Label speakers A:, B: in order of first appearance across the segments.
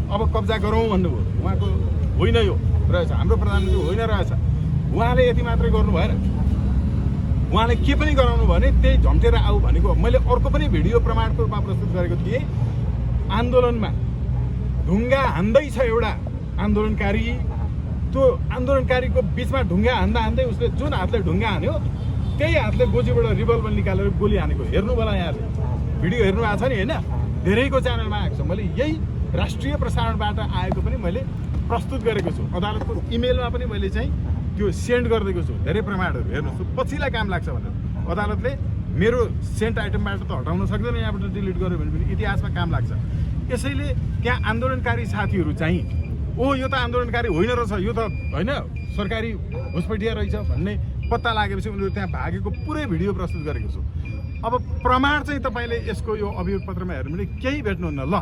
A: अब कब्जा गरौँ भन्नुभयो। उहाँको होइन यो रहेछ, हाम्रो प्रधानमन्त्री होइन रहेछ। उहाँले यति मात्रै गर्नु भएन, उहाँले के पनि गराउनु भने त्यही झम्टेर आऊ भनेको। मैले अर्को पनि भिडियो प्रमाणको रूपमा प्रस्तुत गरेको थिएँ। आन्दोलनमा ढुङ्गा हान्दैछ एउटा आन्दोलनकारी, त्यो आन्दोलनकारीको बिचमा ढुङ्गा हान्दा हान्दै उसले जुन हातले ढुङ्गा हान्यो त्यही हातले गोजीबाट रिभल्भर निकालेर गोली हानेको हेर्नु होला। यहाँले भिडियो हेर्नु भएको छ नि होइन? धेरैको च्यानलमा आएको छ। मैले यही राष्ट्रिय प्रसारणबाट आएको पनि मैले प्रस्तुत गरेको छु। अदालतको इमेलमा पनि मैले चाहिँ त्यो सेन्ड गरिदिएको छु, धेरै प्रमाणहरू। हेर्नुहोस्, पछिलाई काम लाग्छ भनेर अदालतले मेरो सेन्ट आइटमबाट त हटाउन सक्दैन, यहाँबाट डिलिट गर्यो भने पनि इतिहासमा काम लाग्छ। यसैले त्यहाँ आन्दोलनकारी साथीहरू चाहिँ यो त आन्दोलनकारी होइन रहेछ, यो त होइन सरकारी घुसपैठिया रहेछ भन्ने पत्ता लागेपछि उनीहरू त्यहाँ भागेको पुरै भिडियो प्रस्तुत गरेको छु। अब प्रमाण चाहिँ तपाईँले यसको यो अभियोग पत्रमा हेर्नु भने केही भेट्नुहुन्न। ल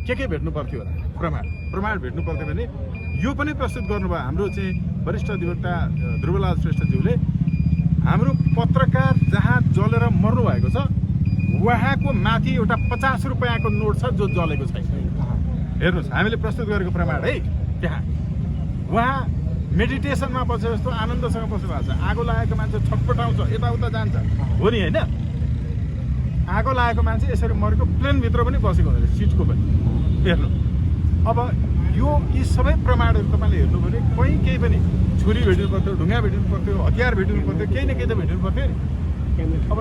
A: के भेट्नु पर्थ्यो होला? प्रमाण भेट्नु पर्थ्यो भने यो पनि प्रस्तुत गर्नुभयो हाम्रो चाहिँ वरिष्ठ अधिवक्ता ध्रुवलाल श्रेष्ठज्यूले। हाम्रो पत्रकार जहाँ जलेर मर्नु भएको छ उहाँको माथि एउटा 50 रुपियाँको नोट छ जो जलेको छैन। हेर्नुहोस्, हामीले प्रस्तुत गरेको प्रमाण है। त्यहाँ उहाँ मेडिटेसनमा बसे जस्तो आनन्दसँग बस्नु भएको छ। आगो लागेको मान्छे छटपटाउँछ, यताउता जान्छ, हो नि होइन? आगो लागेको मान्छे यसरी मरेको प्लेनभित्र पनि बसेको हुँदैन, सिटको पनि। हेर्नु, अब यी सबै प्रमाणहरू तपाईँले हेर्नु भने कहीँ केही पनि छुरी भेट्नु पर्थ्यो, ढुङ्गा भेट्नु पर्थ्यो, हतियार भेट्नु पर्थ्यो, केही न केही त भेट्नु पर्थ्यो नि। अब